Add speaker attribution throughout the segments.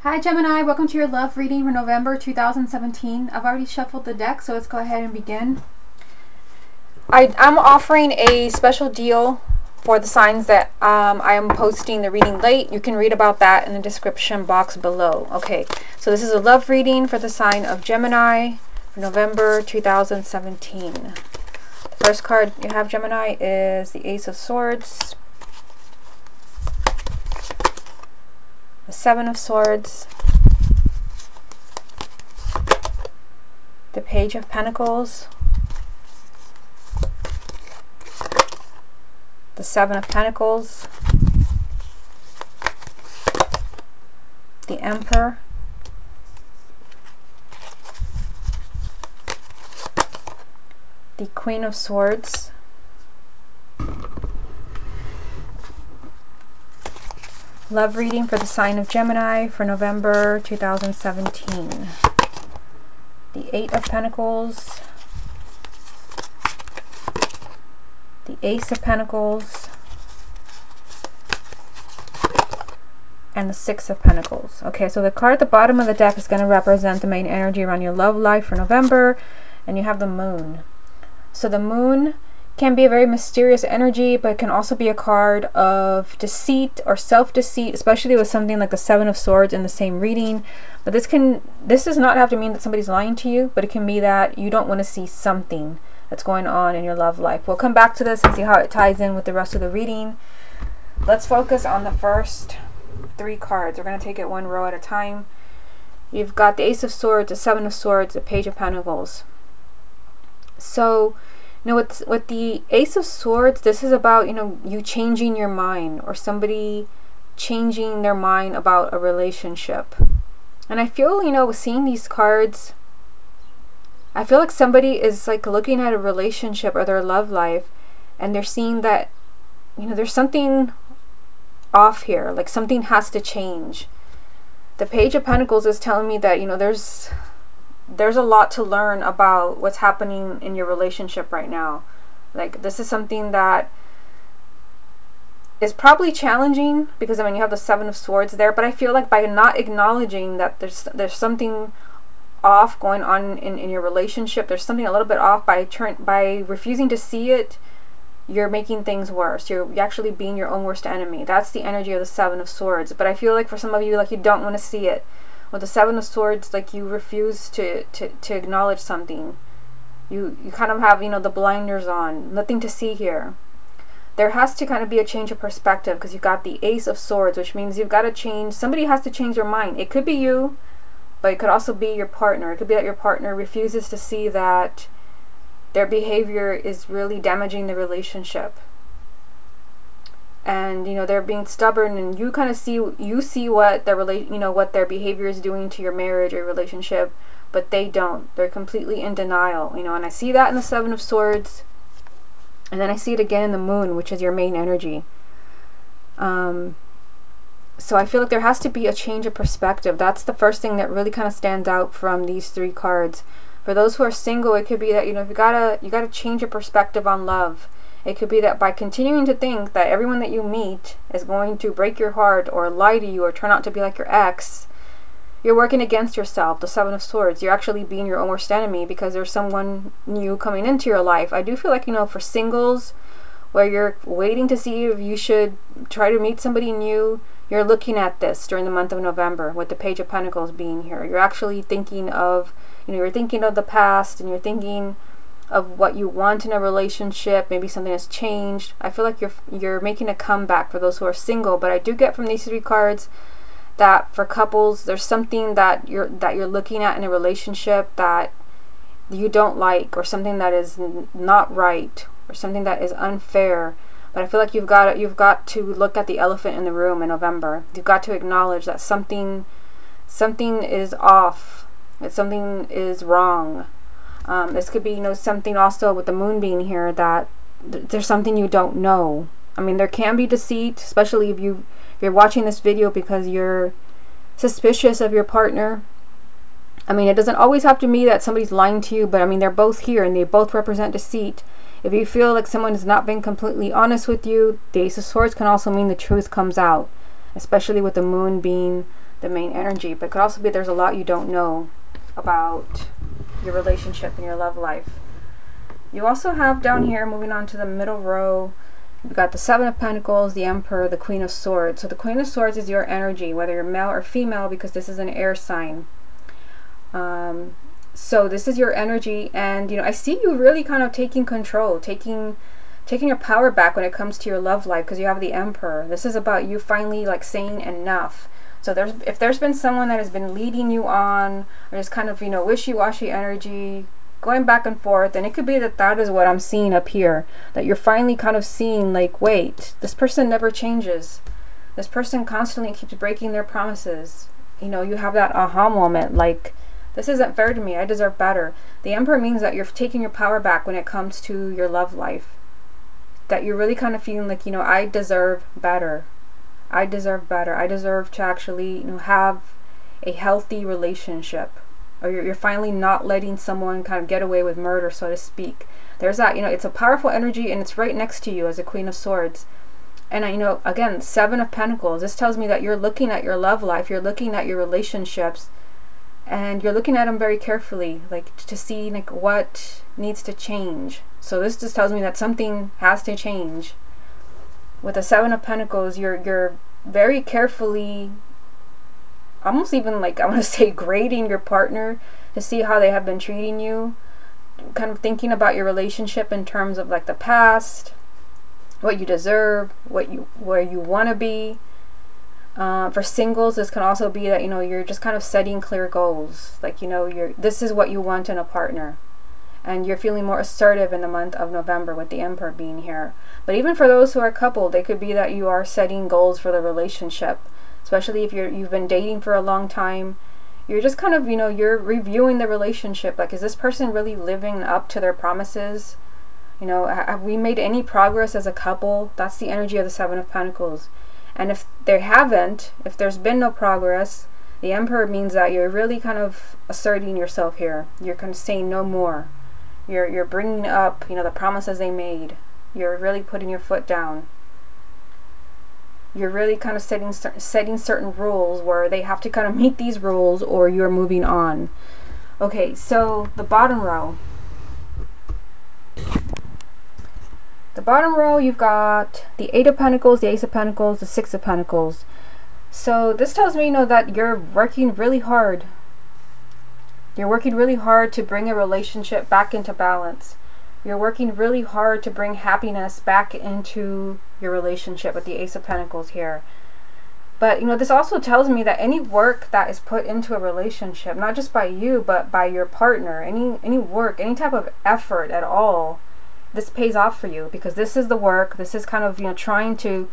Speaker 1: Hi Gemini, welcome to your love reading for November 2017. I've already shuffled the deck, so let's go ahead and begin. I'm offering a special deal for the signs that I am posting the reading late. You can read about that in the description box below. Okay, so this is a love reading for the sign of Gemini for November 2017. The first card you have, Gemini, is the Ace of Swords, the Seven of Swords, the Page of Pentacles, the Seven of Pentacles, the Emperor, the Queen of Swords, love reading for the sign of Gemini for November 2017. The Eight of Pentacles, the Ace of Pentacles, and the Six of Pentacles. Okay, so the card at the bottom of the deck is going to represent the main energy around your love life for November, and you have the Moon. So the Moon can be a very mysterious energy, but it can also be a card of deceit or self-deceit, especially with something like the Seven of Swords in the same reading. But this does not have to mean that somebody's lying to you, but it can be that you don't want to see something that's going on in your love life. We'll come back to this and see how it ties in with the rest of the reading. Let's focus on the first three cards. We're going to take it one row at a time. You've got the Ace of Swords, the Seven of Swords, the Page of Pentacles. So with the Ace of Swords, this is about, you changing your mind, or somebody changing their mind about a relationship. And I feel, seeing these cards, I feel like somebody is like looking at a relationship or their love life, and they're seeing that, there's something off here, like something has to change. The Page of Pentacles is telling me that, there's a lot to learn about what's happening in your relationship right now. Like, this is something that is probably challenging, because you have the Seven of Swords there, but I feel like by not acknowledging that there's something off going on in your relationship, there's something a little bit off, by refusing to see it, you're making things worse. You're actually being your own worst enemy. That's the energy of the Seven of Swords. But I feel like for some of you, like, you don't want to see it. With the Seven of Swords, like, you refuse to acknowledge something. You kind of have, the blinders on. Nothing to see here. There has to kind of be a change of perspective, because you've got the Ace of Swords, which means you've got to change. Somebody has to change their mind. It could be you, but it could also be your partner. It could be that your partner refuses to see that their behavior is really damaging the relationship. And they're being stubborn, and you kind of see what their what their behavior is doing to your marriage or relationship, but they don't. They're completely in denial, and I see that in the Seven of Swords, and then I see it again in the Moon, which is your main energy. So I feel like there has to be a change of perspective. That's the first thing that really kind of stands out from these three cards. For those who are single, it could be that you gotta change your perspective on love. It could be that by continuing to think that everyone that you meet is going to break your heart or lie to you or turn out to be like your ex, you're working against yourself. The Seven of Swords, you're actually being your own worst enemy, because there's someone new coming into your life. I do feel like, for singles, where you're waiting to see if you should try to meet somebody new, you're looking at this during the month of November with the Page of Pentacles being here. You're actually thinking of, you're thinking of the past, and you're thinking of what you want in a relationship. Maybe something has changed. I feel like you're making a comeback for those who are single. But I do get from these three cards that for couples, there's something that you're looking at in a relationship that you don't like, or something that is not right, or something that is unfair. But I feel like you've got to look at the elephant in the room in November. You've got to acknowledge that something is off, that something is wrong. This could be, something also with the Moon being here, that there's something you don't know. There can be deceit, especially if you're watching this video because you're suspicious of your partner. It doesn't always have to be that somebody's lying to you, but they're both here and they both represent deceit. If you feel like someone has not been completely honest with you, the Ace of Swords can also mean the truth comes out. especially with the moon being the main energy. But it could also be there's a lot you don't know about your relationship and your love life. You also have down here, moving on to the middle row, you've got the Seven of Pentacles, the Emperor, the Queen of Swords. So the Queen of Swords is your energy, whether you're male or female, because this is an air sign. So this is your energy, and you know, I see you really kind of taking control, taking your power back when it comes to your love life, because you have the Emperor. This is about you finally like saying enough. So if there's been someone that has been leading you on, or just kind of, you know, wishy-washy energy, going back and forth, and it could be that is what I'm seeing up here, that you're finally kind of seeing like, wait, this person never changes. This person constantly keeps breaking their promises. You know, you have that aha moment, like, this isn't fair to me, I deserve better. The Emperor means that you're taking your power back when it comes to your love life. That you're really kind of feeling like, you know, I deserve better. I deserve better. I deserve to actually, you know, have a healthy relationship. Or you're finally not letting someone kind of get away with murder, so to speak. There's that, you know, it's a powerful energy, and it's right next to you as a Queen of Swords. And I know, again, Seven of Pentacles. This tells me that you're looking at your love life, you're looking at your relationships, and you're looking at them very carefully, like to see like what needs to change. So this just tells me that something has to change. With the Seven of Pentacles, you're very carefully, almost even like, I want to say, grading your partner to see how they have been treating you. Kind of thinking about your relationship in terms of like the past, what you deserve, where you want to be. For singles, this can also be that, you know, you're just kind of setting clear goals. Like, you know, this is what you want in a partner. And you're feeling more assertive in the month of November with the Emperor being here. But even for those who are coupled, it could be that you are setting goals for the relationship. Especially if you've been dating for a long time. You're just kind of, you know, you're reviewing the relationship. Like, is this person really living up to their promises? You know, have we made any progress as a couple? That's the energy of the Seven of Pentacles. And if they haven't, if there's been no progress, the Emperor means that you're really kind of asserting yourself here. You're kind of saying no more. You're bringing up, you know, the promises they made. You're really putting your foot down. You're really kind of setting certain rules where they have to kind of meet these rules or you're moving on. Okay, so the bottom row. The bottom row, you've got the Eight of Pentacles, the Ace of Pentacles, the Six of Pentacles. So this tells me, you know, that you're working really hard. You're working really hard to bring a relationship back into balance. You're working really hard to bring happiness back into your relationship with the Ace of Pentacles here. But, you know, this also tells me that any work that is put into a relationship, not just by you, but by your partner, any work, any type of effort at all, this pays off for you, because this is the work. This is kind of, you know, trying to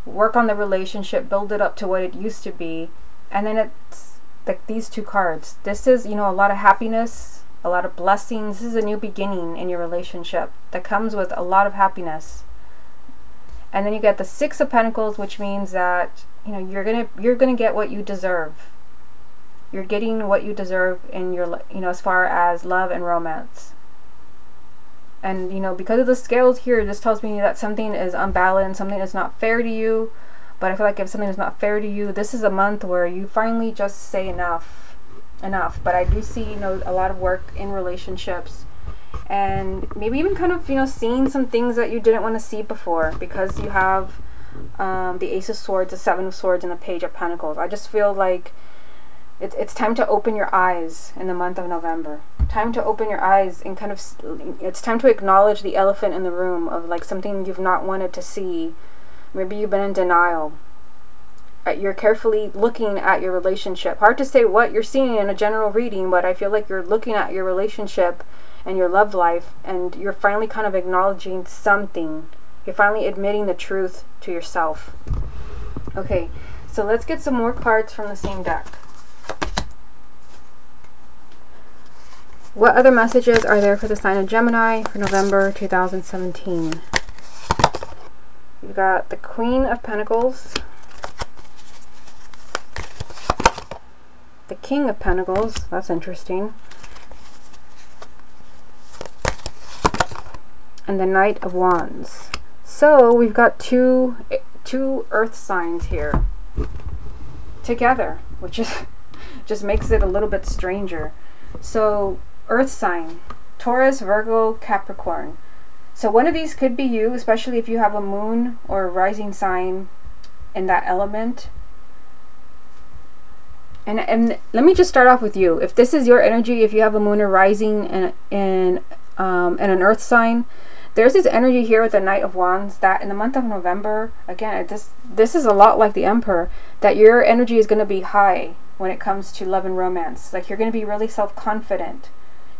Speaker 1: work on the relationship, build it up to what it used to be. And then it's like these two cards. This is, you know, a lot of happiness, a lot of blessings. This is a new beginning in your relationship that comes with a lot of happiness. And then you get the Six of Pentacles, which means that, you know, you're gonna get what you deserve. You're getting what you deserve in your, you know, as far as love and romance. And, you know, because of the scales here, this tells me that something is unbalanced, something is not fair to you. But I feel like if something is not fair to you, this is a month where you finally just say enough. But I do see, you know, a lot of work in relationships. And maybe even kind of, you know, seeing some things that you didn't want to see before, because you have the Ace of Swords, the Seven of Swords, and the Page of Pentacles. I just feel like it's time to open your eyes in the month of November. Time to open your eyes and kind of, it's time to acknowledge the elephant in the room of like something you've not wanted to see. Maybe you've been in denial. You're carefully looking at your relationship. Hard to say what you're seeing in a general reading, but I feel like you're looking at your relationship and your love life, and you're finally kind of acknowledging something. You're finally admitting the truth to yourself. Okay, so let's get some more cards from the same deck. What other messages are there for the sign of Gemini for November 2017? You've got the Queen of Pentacles, the King of Pentacles, that's interesting, and the Knight of Wands. So we've got two earth signs here. together, which is just makes it a little bit stranger. So earth sign, Taurus, Virgo, Capricorn. So one of these could be you, especially if you have a moon or a rising sign in that element. And let me just start off with you. If this is your energy, if you have a moon or rising in an earth sign, there's this energy here with the Knight of Wands that in the month of November, again, this is a lot like the Emperor, that your energy is going to be high when it comes to love and romance. Like, you're going to be really self-confident.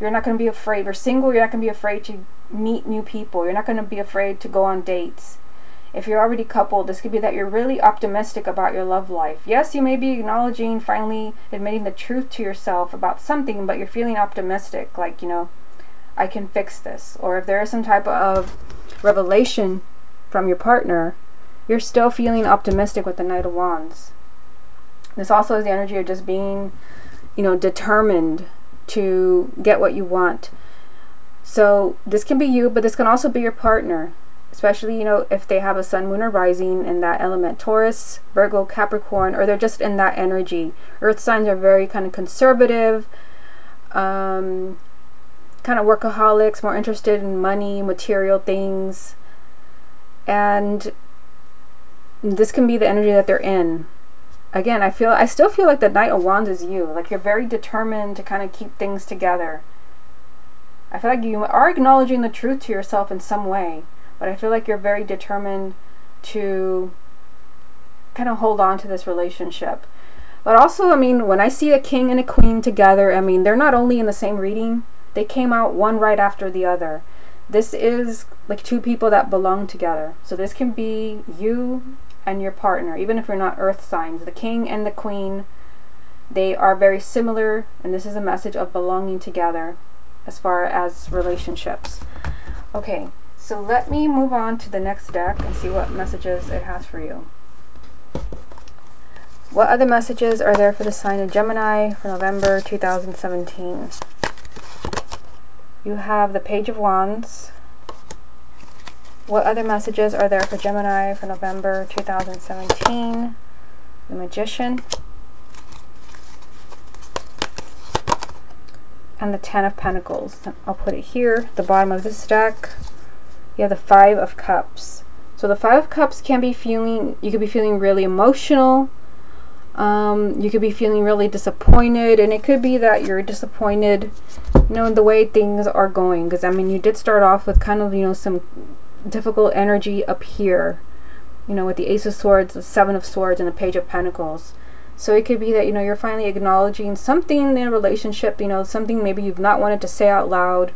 Speaker 1: You're not going to be afraid. If you're single, you're not going to be afraid to meet new people. You're not going to be afraid to go on dates. If you're already coupled, this could be that you're really optimistic about your love life. Yes, you may be acknowledging, finally admitting the truth to yourself about something, but you're feeling optimistic, like, you know, I can fix this. Or if there is some type of revelation from your partner, you're still feeling optimistic with the Knight of Wands. This also is the energy of just being, you know, determined to get what you want. So this can be you, but this can also be your partner, especially, you know, if they have a sun, moon, or rising in that element. Taurus, Virgo, Capricorn, or they're just in that energy. Earth signs are very kind of conservative, kind of workaholics, more interested in money, material things. And this can be the energy that they're in. Again, I still feel like the Knight of Wands is you. Like, you're very determined to kind of keep things together. I feel like you are acknowledging the truth to yourself in some way, but I feel like you're very determined to kind of hold on to this relationship. But also, I mean, when I see a king and a queen together, I mean, they're not only in the same reading, they came out one right after the other. This is like two people that belong together. So this can be you and your partner, even if you're not earth signs. The king and the queen, they are very similar, and this is a message of belonging together as far as relationships. Okay, so let me move on to the next deck and see what messages it has for you. What other messages are there for the sign of Gemini for November 2017? You have the Page of Wands. What other messages are there for Gemini for November 2017? The Magician. And the Ten of Pentacles. I'll put it here, the bottom of this deck. You have the Five of Cups. So the Five of Cups can be feeling, you could be feeling really emotional. You could be feeling really disappointed, and it could be that you're disappointed, you know, in the way things are going. Because, I mean, you did start off with kind of, you know, some difficult energy up here, you know, with the Ace of Swords, the Seven of Swords, and the Page of Pentacles. So it could be that, you know, you're finally acknowledging something in a relationship, you know, something maybe you've not wanted to say out loud,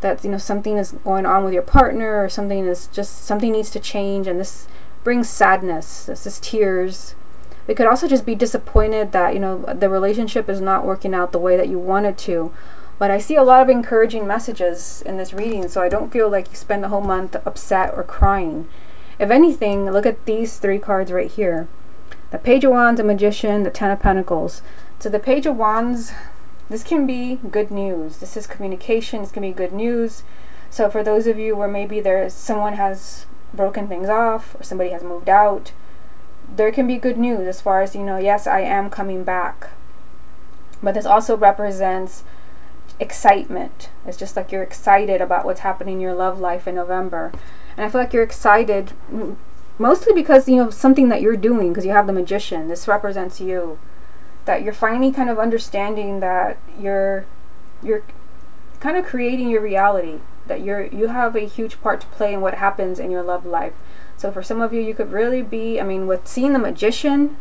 Speaker 1: that, you know, something is going on with your partner, or something is just, something needs to change, and this brings sadness. This is tears. It could also just be disappointed that, you know, the relationship is not working out the way that you wanted to. But I see a lot of encouraging messages in this reading, so I don't feel like you spend the whole month upset or crying. If anything, look at these three cards right here. The Page of Wands, the Magician, the Ten of Pentacles. So the Page of Wands, this can be good news. This is communication. This can be good news. So for those of you where maybe someone has broken things off, or somebody has moved out, there can be good news as far as, you know, yes, I am coming back. But this also represents excitement. It's just like you're excited about what's happening in your love life in November. And I feel like you're excited mostly because, you know, something that you're doing, because you have the Magician. This represents you. That you're finally kind of understanding that you're kind of creating your reality. That you have a huge part to play in what happens in your love life. So for some of you, you could really be, I mean, with seeing the Magician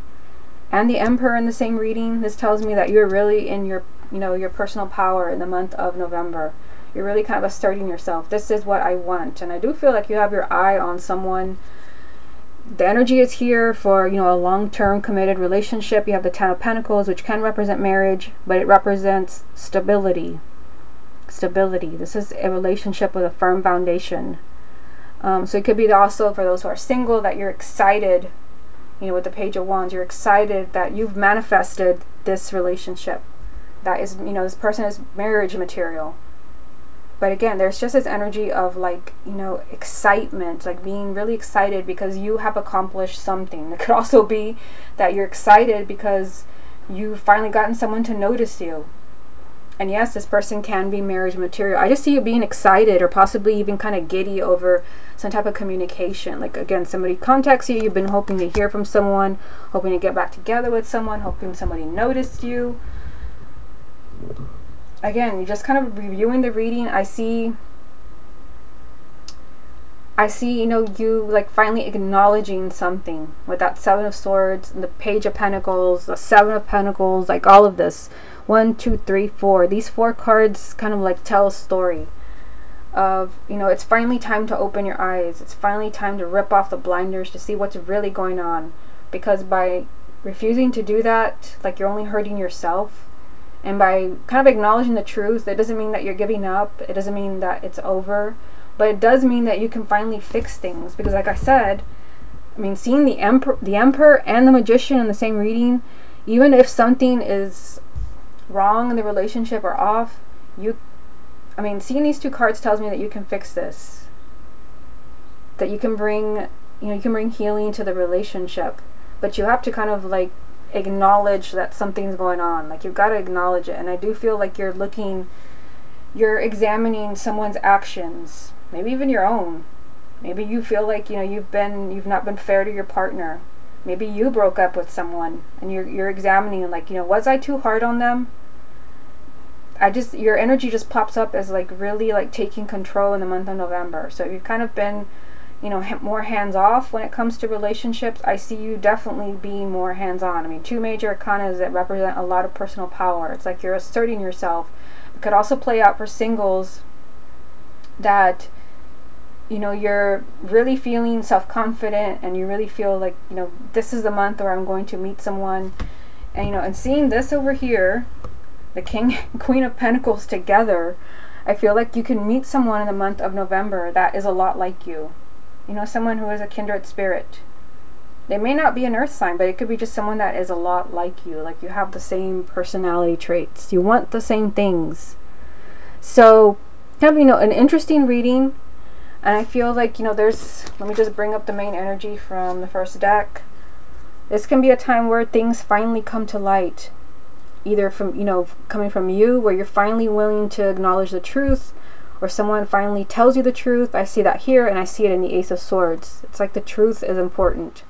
Speaker 1: and the Emperor in the same reading, this tells me that you're really in your, you know, your personal power in the month of November. You're really kind of asserting yourself. This is what I want. And I do feel like you have your eye on someone. The energy is here for, you know, a long-term committed relationship. You have the Ten of Pentacles, which can represent marriage, but it represents stability. Stability. This is a relationship with a firm foundation. So it could be also for those who are single, that you're excited, you know, with the Page of Wands, you're excited that you've manifested this relationship. That is, you know, this person is marriage material. But again, there's just this energy of like, you know, excitement, like being really excited because you have accomplished something. It could also be that you're excited because you've finally gotten someone to notice you. And yes, this person can be marriage material. I just see you being excited or possibly even kind of giddy over some type of communication. Like again, somebody contacts you, you've been hoping to hear from someone, hoping to get back together with someone, hoping somebody noticed you. Again, you're just kind of reviewing the reading. I see, you know, you like finally acknowledging something with that Seven of Swords, and the Page of Pentacles, the Seven of Pentacles, like all of this. 1, 2, 3, 4. These 4 cards kind of like tell a story of, you know, it's finally time to open your eyes. It's finally time to rip off the blinders to see what's really going on. Because by refusing to do that, like you're only hurting yourself. And by kind of acknowledging the truth, it doesn't mean that you're giving up. It doesn't mean that it's over. But it does mean that you can finally fix things. Because like I said, I mean, seeing the Emperor and the Magician in the same reading, even if something is wrong in the relationship or off, I mean, seeing these 2 cards tells me that you can fix this. That you can bring, you know, you can bring healing to the relationship. But you have to kind of like acknowledge that something's going on. Like you've got to acknowledge it. And I do feel like you're examining someone's actions, maybe even your own. Maybe you feel like, you know, you've not been fair to your partner. Maybe you broke up with someone and you're examining, like, you know, was I too hard on them? Your energy just pops up as like really like taking control in the month of November. So you've kind of been, you know, more hands-off when it comes to relationships. I see you definitely being more hands-on. I mean, 2 major arcanas that represent a lot of personal power. It's like you're asserting yourself. It could also play out for singles that, you know, you're really feeling self-confident and you really feel like, you know, this is the month where I'm going to meet someone. And, you know, and seeing this over here, the King and Queen of Pentacles together, I feel like you can meet someone in the month of November that is a lot like you. You know, someone who is a kindred spirit. They may not be an earth sign, but it could be just someone that is a lot like you. Like you have the same personality traits. You want the same things. So, kind of, you know, an interesting reading. And I feel like, you know, let me just bring up the main energy from the first deck. This can be a time where things finally come to light. Either from, you know, coming from you, where you're finally willing to acknowledge the truth, or someone finally tells you the truth. I see that here, and I see it in the Ace of Swords. It's like the truth is important.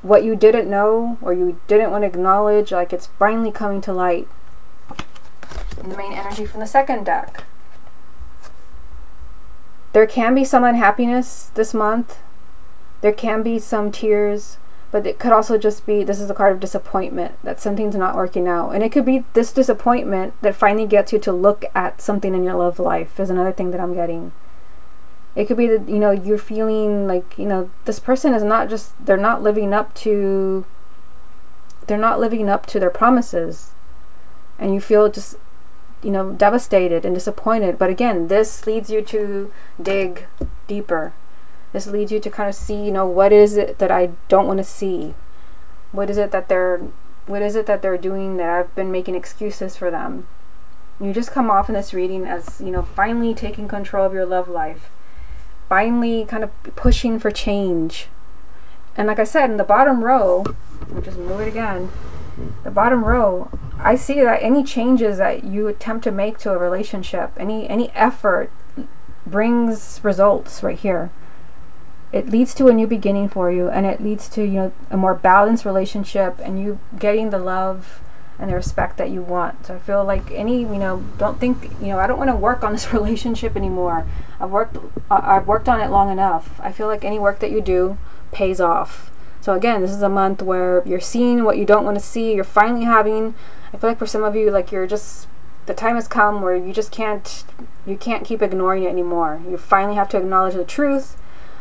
Speaker 1: What you didn't know, or you didn't want to acknowledge, like it's finally coming to light. And the main energy from the second deck. There can be some unhappiness this month. There can be some tears. But it could also just be, this is a card of disappointment, that something's not working out. And it could be this disappointment that finally gets you to look at something in your love life, is another thing that I'm getting. It could be that, you know, you're feeling like, you know, this person is not just, they're not living up to their promises. And you feel just, you know, devastated and disappointed. But again, this leads you to dig deeper. This leads you to kind of see, you know, what is it that I don't want to see? What is it that they're doing that I've been making excuses for them? You just come off in this reading as, you know, finally taking control of your love life. Finally kind of pushing for change. And like I said, in the bottom row, I'll just move it again. The bottom row, I see that any changes that you attempt to make to a relationship, any effort brings results right here. It leads to a new beginning for you, and it leads to, you know, a more balanced relationship and you getting the love and the respect that you want. So I feel like you know, don't think, you know, I don't want to work on this relationship anymore. I've worked on it long enough. I feel like any work that you do pays off. So again, this is a month where you're seeing what you don't want to see. You're finally having, I feel like for some of you, like you're just, the time has come where you just can't keep ignoring it anymore. You finally have to acknowledge the truth.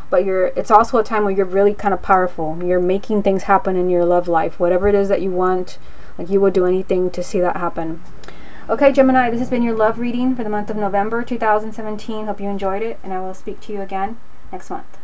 Speaker 1: But it's also a time where you're really kind of powerful. You're making things happen in your love life. Whatever it is that you want, like you will do anything to see that happen. Okay, Gemini, this has been your love reading for the month of November 2017. Hope you enjoyed it, and I will speak to you again next month.